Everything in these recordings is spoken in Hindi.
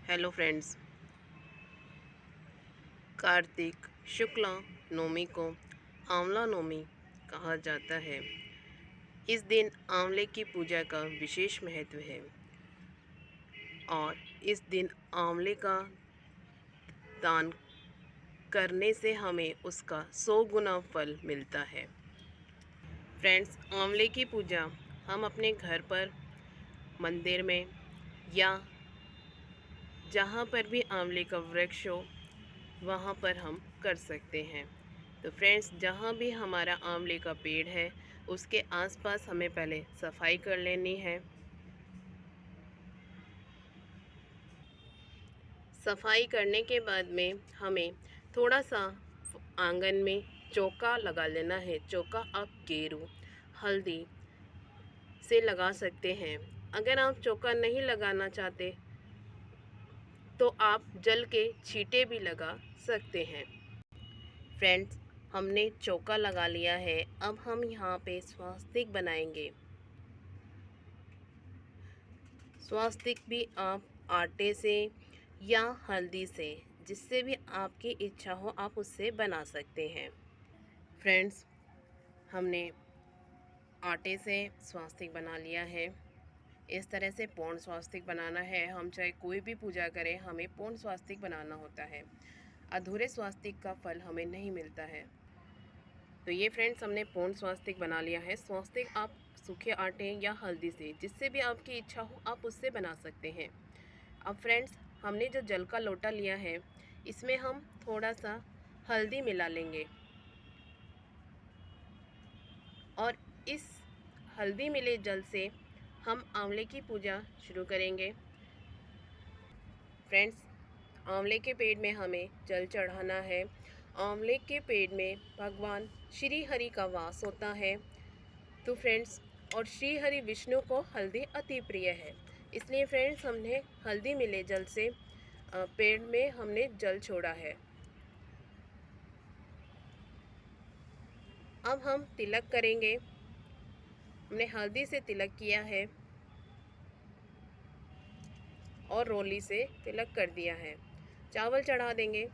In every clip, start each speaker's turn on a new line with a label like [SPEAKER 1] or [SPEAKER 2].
[SPEAKER 1] Hello friends. कार्तिक शुक्ला नवमी को आंवला नवमी कहा जाता है। इस दिन आंवले की पूजा का विशेष महत्व है और इस दिन आंवले का दान करने से हमें उसका 100 गुना फल मिलता है। फ्रेंड्स, आंवले की पूजा हम अपने घर पर, मंदिर में या जहाँ पर भी आंवले का वृक्ष हो वहाँ पर हम कर सकते हैं। तो फ्रेंड्स, जहाँ भी हमारा आंवले का पेड़ है उसके आसपास हमें पहले सफाई कर लेनी है। सफाई करने के बाद में हमें थोड़ा सा आंगन में चौका लगा लेना है। चौका आप गेरू, हल्दी से लगा सकते हैं। अगर आप चौका नहीं लगाना चाहते तो आप जल के छींटे भी लगा सकते हैं। फ्रेंड्स, हमने चौका लगा लिया है। अब हम यहाँ पे स्वास्तिक बनाएंगे। स्वास्तिक भी आप आटे से या हल्दी से, जिससे भी आपकी इच्छा हो आप उससे बना सकते हैं। फ्रेंड्स, हमने आटे से स्वास्तिक बना लिया है। इस तरह से पूर्ण स्वास्तिक बनाना है। हम चाहे कोई भी पूजा करें, हमें पूर्ण स्वास्तिक बनाना होता है। अधूरे स्वास्तिक का फल हमें नहीं मिलता है। तो ये फ्रेंड्स, हमने पूर्ण स्वास्तिक बना लिया है। स्वास्तिक आप सूखे आटे या हल्दी से, जिससे भी आपकी इच्छा हो आप उससे बना सकते हैं। अब फ्रेंड्स, हमने जो जल का लोटा लिया है इसमें हम थोड़ा सा हल्दी मिला लेंगे और इस हल्दी मिले जल से हम आंवले की पूजा शुरू करेंगे। फ्रेंड्स, आंवले के पेड़ में हमें जल चढ़ाना है। आंवले के पेड़ में भगवान श्री हरि का वास होता है। तो फ्रेंड्स, और श्री हरि विष्णु को हल्दी अति प्रिय है, इसलिए फ्रेंड्स हमने हल्दी मिले जल से पेड़ में हमने जल छोड़ा है। अब हम तिलक करेंगे। हमने हल्दी से तिलक किया है और रोली से तिलक कर दिया है। चावल चढ़ा देंगे,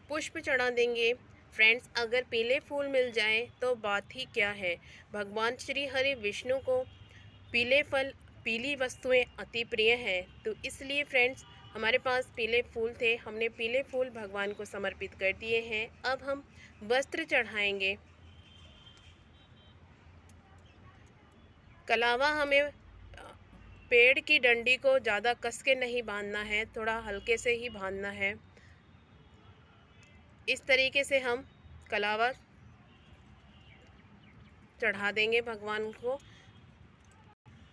[SPEAKER 1] पुष्प चढ़ा देंगे। फ्रेंड्स, अगर पीले फूल मिल जाए तो बात ही क्या है। भगवान श्री हरि विष्णु को पीले फल, पीली वस्तुएं अति प्रिय हैं। तो इसलिए फ्रेंड्स, हमारे पास पीले फूल थे, हमने पीले फूल भगवान को समर्पित कर दिए हैं। अब हम वस्त्र चढ़ाएंगे। कलावा हमें पेड़ की डंडी को ज़्यादा कस के नहीं बांधना है, थोड़ा हल्के से ही बांधना है। इस तरीके से हम कलावा चढ़ा देंगे भगवान को।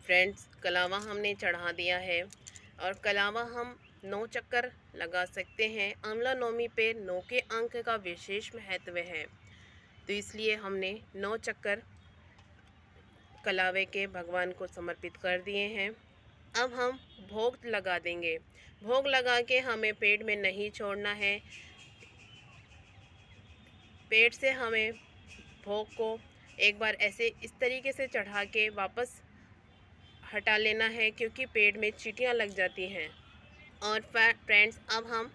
[SPEAKER 1] फ्रेंड्स, कलावा हमने चढ़ा दिया है और कलावा हम 9 चक्कर लगा सकते हैं। आंवला नवमी पे 9 के अंक का विशेष महत्व है, तो इसलिए हमने 9 चक्कर कलावे के भगवान को समर्पित कर दिए हैं। अब हम भोग लगा देंगे। भोग लगा के हमें पेट में नहीं छोड़ना है। पेट से हमें भोग को एक बार ऐसे इस तरीके से चढ़ा के वापस हटा लेना है, क्योंकि पेट में चींटियाँ लग जाती हैं। और फ्रेंड्स, अब हम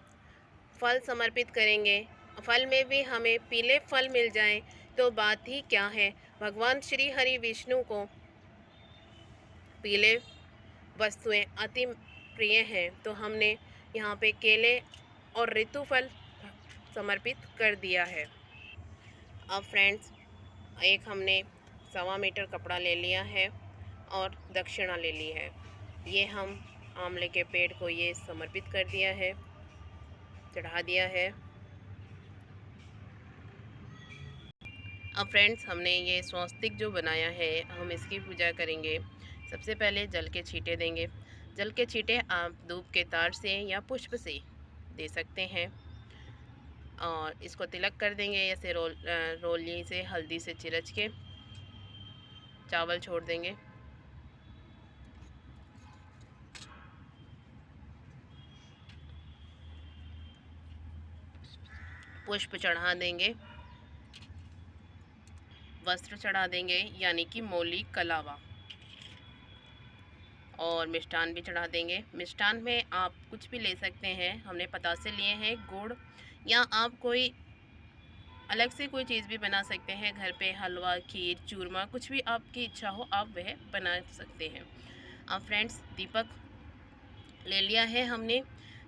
[SPEAKER 1] फल समर्पित करेंगे। फल में भी हमें पीले फल मिल जाएं तो बात ही क्या है। भगवान श्री हरि विष्णु को पीले वस्तुएं अति प्रिय हैं, तो हमने यहाँ पे केले और ऋतु फल समर्पित कर दिया है। अब फ्रेंड्स, एक हमने 1.25 मीटर कपड़ा ले लिया है और दक्षिणा ले ली है। ये हम आंवले के पेड़ को ये समर्पित कर दिया है, चढ़ा दिया है। अब फ्रेंड्स, हमने ये स्वास्तिक जो बनाया है हम इसकी पूजा करेंगे। सबसे पहले जल के छींटे देंगे। जल के छींटे आप धूप के तार से या पुष्प से दे सकते हैं और इसको तिलक कर देंगे। ऐसे रोली से हल्दी से चिरच के चावल छोड़ देंगे। पुष्प चढ़ा देंगे, वस्त्र चढ़ा देंगे, यानी कि मौली कलावा, और मिष्ठान भी चढ़ा देंगे। मिष्ठान में आप कुछ भी ले सकते हैं, हमने पतासे लिए हैं, गुड़, या आप कोई अलग से कोई चीज़ भी बना सकते हैं घर पे, हलवा, खीर, चूरमा, कुछ भी आपकी इच्छा हो आप वह बना सकते हैं। अब फ्रेंड्स, दीपक ले लिया है हमने,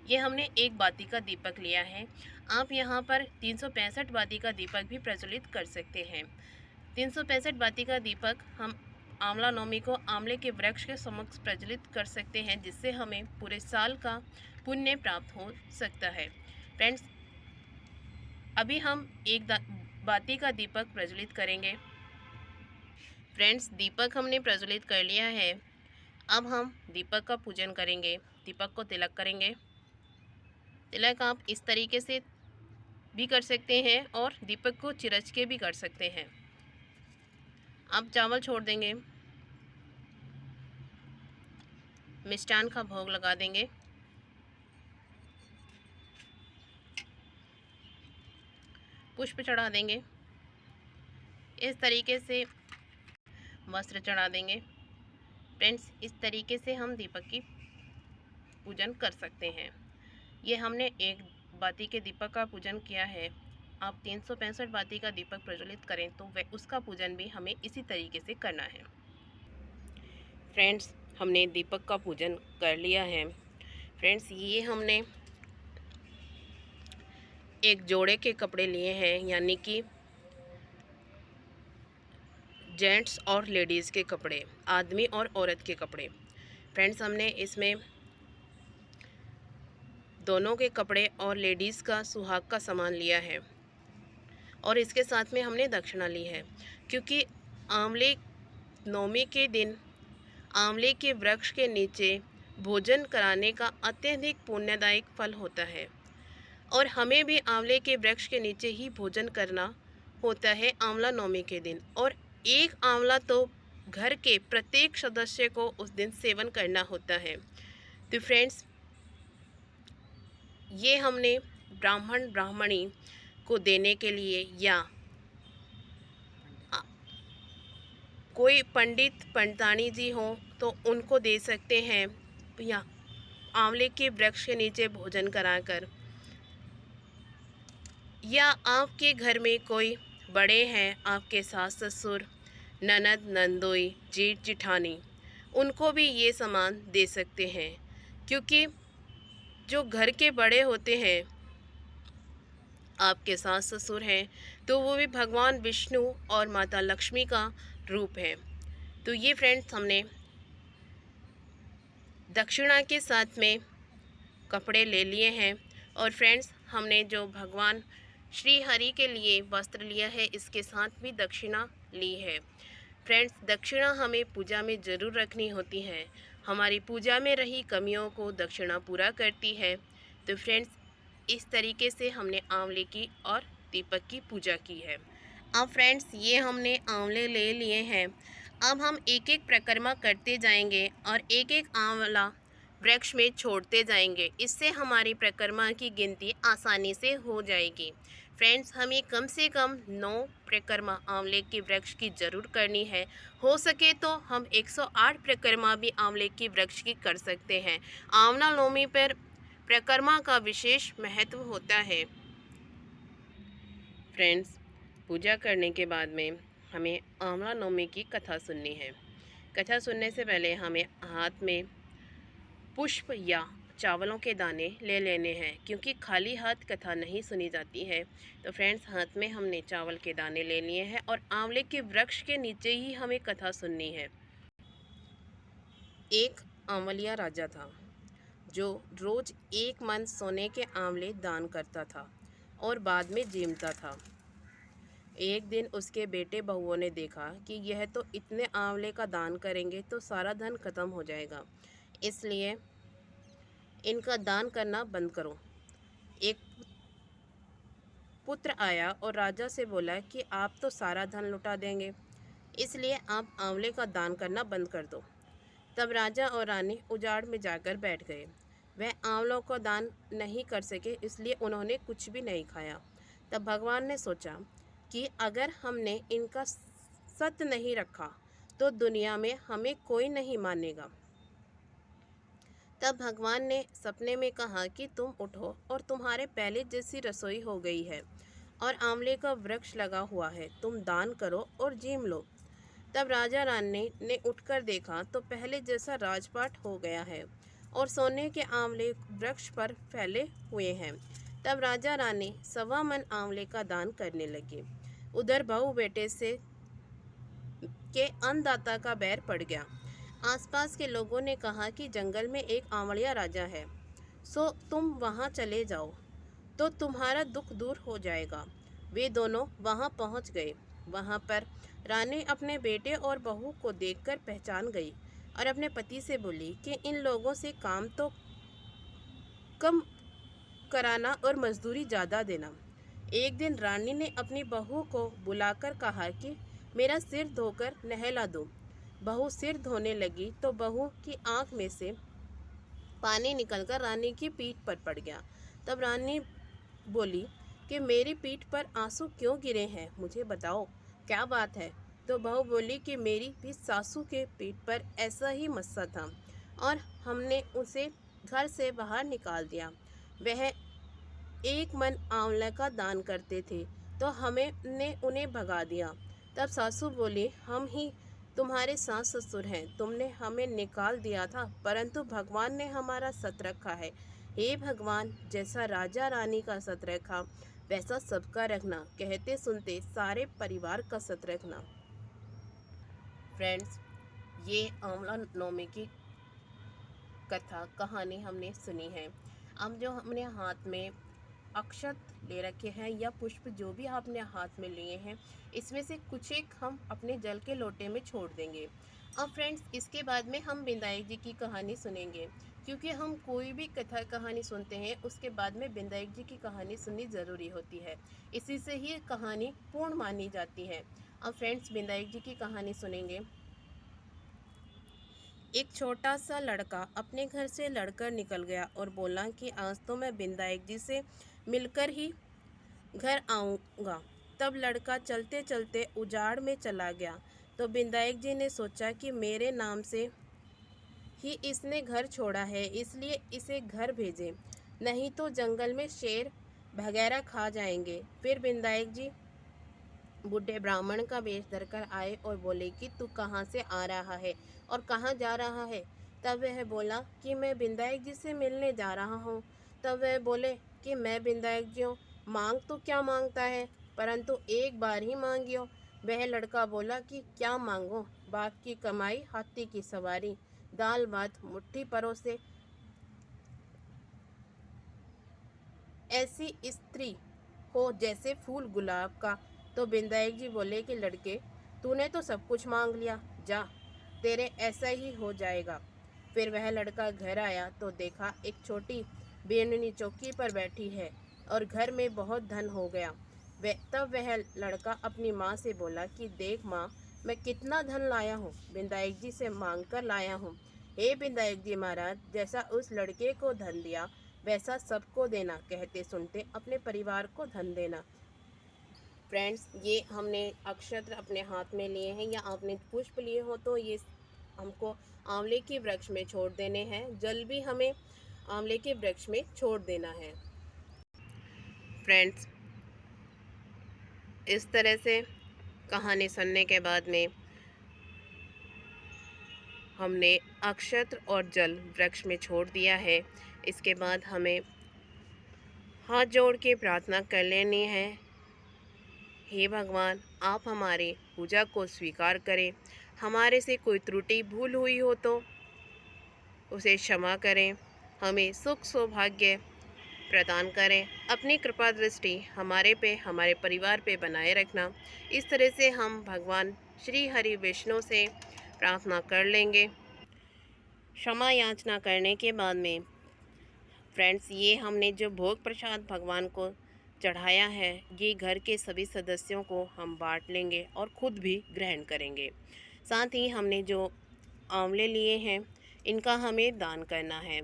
[SPEAKER 1] ये हमने एक बाती का दीपक लिया है। आप यहाँ पर 365 बाती का दीपक भी प्रज्वलित कर सकते हैं। 365 बाती का दीपक हम आंवला नवमी को आंवले के वृक्ष के समक्ष प्रज्वलित कर सकते हैं, जिससे हमें पूरे साल का पुण्य प्राप्त हो सकता है। फ्रेंड्स, अभी हम एक बाती का दीपक प्रज्वलित करेंगे। फ्रेंड्स, दीपक हमने प्रज्वलित कर लिया है। अब हम दीपक का पूजन करेंगे। दीपक को तिलक करेंगे। तिलक आप इस तरीके से भी कर सकते हैं और दीपक को चिरच के भी कर सकते हैं। अब चावल छोड़ देंगे, मिष्ठान का भोग लगा देंगे। पुष्प चढ़ा देंगे। इस तरीके से वस्त्र चढ़ा देंगे। फ्रेंड्स, इस तरीके से हम दीपक की पूजन कर सकते हैं। ये हमने एक बाती के दीपक का पूजन किया है। आप 365 बाती का दीपक प्रज्वलित करें तो वह उसका पूजन भी हमें इसी तरीके से करना है। फ्रेंड्स, हमने दीपक का पूजन कर लिया है। फ्रेंड्स, ये हमने एक जोड़े के कपड़े लिए हैं, यानी कि जेंट्स और लेडीज़ के कपड़े, आदमी और औरत के कपड़े। फ्रेंड्स, हमने इसमें दोनों के कपड़े और लेडीज़ का सुहाग का सामान लिया है और इसके साथ में हमने दक्षिणा ली है, क्योंकि आंवले नवमी के दिन आंवले के वृक्ष के नीचे भोजन कराने का अत्यधिक पुण्यदायक फल होता है और हमें भी आंवले के वृक्ष के नीचे ही भोजन करना होता है आंवला नवमी के दिन। और एक आंवला तो घर के प्रत्येक सदस्य को उस दिन सेवन करना होता है। तो फ्रेंड्स, ये हमने ब्राह्मण ब्राह्मणी को देने के लिए या कोई पंडित पंडितानी जी हो तो उनको दे सकते हैं, या आंवले के वृक्ष के नीचे भोजन कराकर, या आपके घर में कोई बड़े हैं, आपके सास ससुर, ननद नंदोई, जेठ जिठानी, उनको भी ये सामान दे सकते हैं। क्योंकि जो घर के बड़े होते हैं, आपके सास ससुर हैं, तो वो भी भगवान विष्णु और माता लक्ष्मी का रूप है। तो ये फ्रेंड्स, हमने दक्षिणा के साथ में कपड़े ले लिए हैं। और फ्रेंड्स, हमने जो भगवान श्री हरि के लिए वस्त्र लिया है, इसके साथ भी दक्षिणा ली है। फ्रेंड्स, दक्षिणा हमें पूजा में ज़रूर रखनी होती है। हमारी पूजा में रही कमियों को दक्षिणा पूरा करती है। तो फ्रेंड्स, इस तरीके से हमने आंवले की और दीपक की पूजा की है। अब फ्रेंड्स, ये हमने आंवले ले लिए हैं। अब हम एक एक परिक्रमा करते जाएंगे और एक एक आंवला वृक्ष में छोड़ते जाएंगे। इससे हमारी परिक्रमा की गिनती आसानी से हो जाएगी। फ्रेंड्स, हमें कम से कम 9 परिक्रमा आंवले के वृक्ष की ज़रूर करनी है। हो सके तो हम 108 परिक्रमा भी आंवले के वृक्ष की कर सकते हैं। आंवला नवमी पर परिक्रमा का विशेष महत्व होता है। फ्रेंड्स, पूजा करने के बाद में हमें आंवला नवमी की कथा सुननी है। कथा सुनने से पहले हमें हाथ में पुष्प या चावलों के दाने ले लेने हैं, क्योंकि खाली हाथ कथा नहीं सुनी जाती है। तो फ्रेंड्स, हाथ में हमने चावल के दाने ले लिए हैं और आंवले के वृक्ष के नीचे ही हमें कथा सुननी है। एक आंवलिया राजा था जो रोज 1 मन सोने के आंवले दान करता था और बाद में जीमता था। एक दिन उसके बेटे बहुओं ने देखा कि यह तो इतने आंवले का दान करेंगे तो सारा धन खत्म हो जाएगा, इसलिए इनका दान करना बंद करो। एक पुत्र आया और राजा से बोला कि आप तो सारा धन लुटा देंगे, इसलिए आप आंवले का दान करना बंद कर दो। तब राजा और रानी उजाड़ में जाकर बैठ गए। वह आंवलों को दान नहीं कर सके, इसलिए उन्होंने कुछ भी नहीं खाया। तब भगवान ने सोचा कि अगर हमने इनका सत्य नहीं रखा तो दुनिया में हमें कोई नहीं मानेगा। तब भगवान ने सपने में कहा कि तुम उठो और तुम्हारे पहले जैसी रसोई हो गई है और आंवले का वृक्ष लगा हुआ है, तुम दान करो और जीम लो। तब राजा रानी ने उठकर देखा तो पहले जैसा राजपाट हो गया है और सोने के आंवले वृक्ष पर फैले हुए हैं। तब राजा रानी 1.25 मन आंवले का दान करने लगे। उधर बहू बेटे से के अन्नदाता का बैर पड़ गया। आसपास के लोगों ने कहा कि जंगल में एक आंवलिया राजा है, सो तुम वहां चले जाओ तो तुम्हारा दुख दूर हो जाएगा। वे दोनों वहां पहुंच गए। वहां पर रानी अपने बेटे और बहू को देखकर पहचान गई और अपने पति से बोली कि इन लोगों से काम तो कम कराना और मजदूरी ज़्यादा देना। एक दिन रानी ने अपनी बहू को बुलाकर कहा कि मेरा सिर धोकर नहला दो। बहू सिर धोने लगी तो बहू की आंख में से पानी निकलकर रानी की पीठ पर पड़ गया। तब रानी बोली कि मेरी पीठ पर आंसू क्यों गिरे हैं, मुझे बताओ क्या बात है। तो बहू बोली कि मेरी भी सासू के पीठ पर ऐसा ही मस्सा था और हमने उसे घर से बाहर निकाल दिया। वह 1 मन आंवला का दान करते थे तो हमने उन्हें भगा दिया। तब सासू बोली हम ही तुम्हारे सास ससुर हैं, तुमने हमें निकाल दिया था परंतु भगवान ने हमारा सत रखा है। हे भगवान, जैसा राजा रानी का सत रखा वैसा सबका रखना, कहते सुनते सारे परिवार का सत रखना। फ्रेंड्स, ये आंवला नवमी की कथा कहानी हमने सुनी है। अब जो हमने हाथ में अक्षत ले रखे हैं या पुष्प जो भी आपने हाथ में लिए हैं, इसमें से कुछ एक हम अपने जल के लोटे में छोड़ देंगे। अब फ्रेंड्स, इसके बाद में हम बिंदाई जी की कहानी सुनेंगे, क्योंकि हम कोई भी कथा कहानी सुनते हैं उसके बाद में बिंदाई जी की कहानी सुननी ज़रूरी होती है। इसी से ही कहानी पूर्ण मानी जाती है। अब फ्रेंड्स, बिंदाई जी की कहानी सुनेंगे। एक छोटा सा लड़का अपने घर से लड़कर निकल गया और बोला कि आज तो मैं बिंदाई जी से मिलकर ही घर आऊँगा। तब लड़का चलते चलते उजाड़ में चला गया तो बिंदाई जी ने सोचा कि मेरे नाम से ही इसने घर छोड़ा है, इसलिए इसे घर भेजें, नहीं तो जंगल में शेर वगैरह खा जाएंगे। फिर बिंदाई जी बूढ़े ब्राह्मण का वेश धरकर आए और बोले कि तू कहाँ से आ रहा है और कहाँ जा रहा है। तब वह बोला कि मैं बिंदाई जी से मिलने जा रहा हूँ। तब वह बोले कि मैं बिंदाई जी हूँ, मांग तो क्या मांगता है, परंतु एक बार ही मांगियो। वह लड़का बोला कि क्या मांगो, बाप की कमाई हाथी की सवारी, दाल भात मुट्ठी परोसे, ऐसी स्त्री हो जैसे फूल गुलाब का। तो बिंदाई जी बोले कि लड़के, तूने तो सब कुछ मांग लिया, जा तेरे ऐसा ही हो जाएगा। फिर वह लड़का घर आया तो देखा एक छोटी बेननी चौकी पर बैठी है और घर में बहुत धन हो गया। तब वह लड़का अपनी माँ से बोला कि देख माँ, मैं कितना धन लाया हूँ, बिंदाई जी से मांग कर लाया हूँ। हे बिंदाई जी महाराज, जैसा उस लड़के को धन दिया वैसा सबको देना, कहते सुनते अपने परिवार को धन देना। फ्रेंड्स, ये हमने अक्षत्र अपने हाथ में लिए हैं या आपने पुष्प लिए हो तो ये हमको आंवले के वृक्ष में छोड़ देने हैं, जल भी हमें आंवले के वृक्ष में छोड़ देना है। फ्रेंड्स, इस तरह से कहानी सुनने के बाद में हमने अक्षत्र और जल वृक्ष में छोड़ दिया है। इसके बाद हमें हाथ जोड़ के प्रार्थना कर लेनी है। हे भगवान, आप हमारे पूजा को स्वीकार करें, हमारे से कोई त्रुटि भूल हुई हो तो उसे क्षमा करें, हमें सुख सौभाग्य प्रदान करें, अपनी कृपा दृष्टि हमारे पे हमारे परिवार पे बनाए रखना। इस तरह से हम भगवान श्री हरि विष्णु से प्रार्थना कर लेंगे। क्षमा याचना करने के बाद में फ्रेंड्स, ये हमने जो भोग प्रसाद भगवान को चढ़ाया है, ये घर के सभी सदस्यों को हम बांट लेंगे और ख़ुद भी ग्रहण करेंगे। साथ ही हमने जो आंवले लिए हैं इनका हमें दान करना है।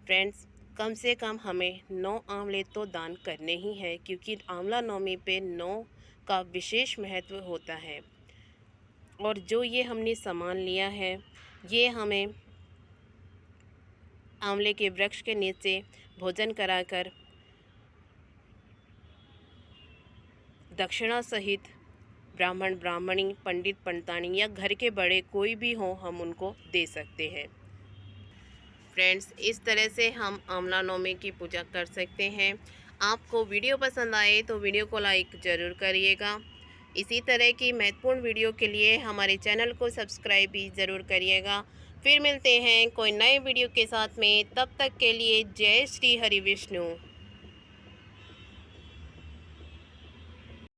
[SPEAKER 1] फ्रेंड्स, कम से कम हमें 9 आंवले तो दान करने ही हैं, क्योंकि आंवला नवमी पे 9 का विशेष महत्व होता है। और जो ये हमने सामान लिया है ये हमें आंवले के वृक्ष के नीचे भोजन कराकर दक्षिणा सहित ब्राह्मण ब्राह्मणी, पंडित पंडितानी या घर के बड़े कोई भी हो, हम उनको दे सकते हैं। फ्रेंड्स, इस तरह से हम आंवला नवमी की पूजा कर सकते हैं। आपको वीडियो पसंद आए तो वीडियो को लाइक ज़रूर करिएगा। इसी तरह की महत्वपूर्ण वीडियो के लिए हमारे चैनल को सब्सक्राइब भी ज़रूर करिएगा। फिर मिलते हैं कोई नए वीडियो के साथ में, तब तक के लिए जय श्री हरि विष्णु।